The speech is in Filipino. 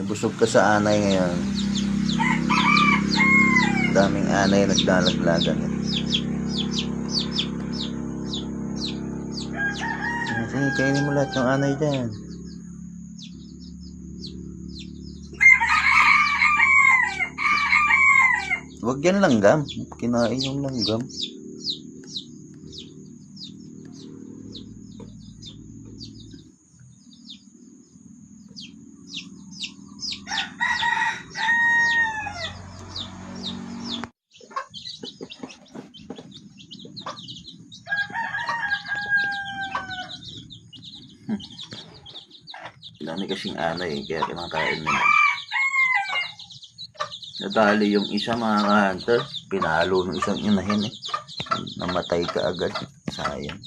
Busog ka sa anay ngayon. Daming anay naglalaglagan. Sige, kainin mo lahat ng anay dyan. Huwag yan langgam. Kinain yung langgam. Dami kasing anay, kaya kinakain nila. Nadali yung isa, mga ka-hunter. Pinalo ng isang inahin eh. Namatay ka agad. Sayang.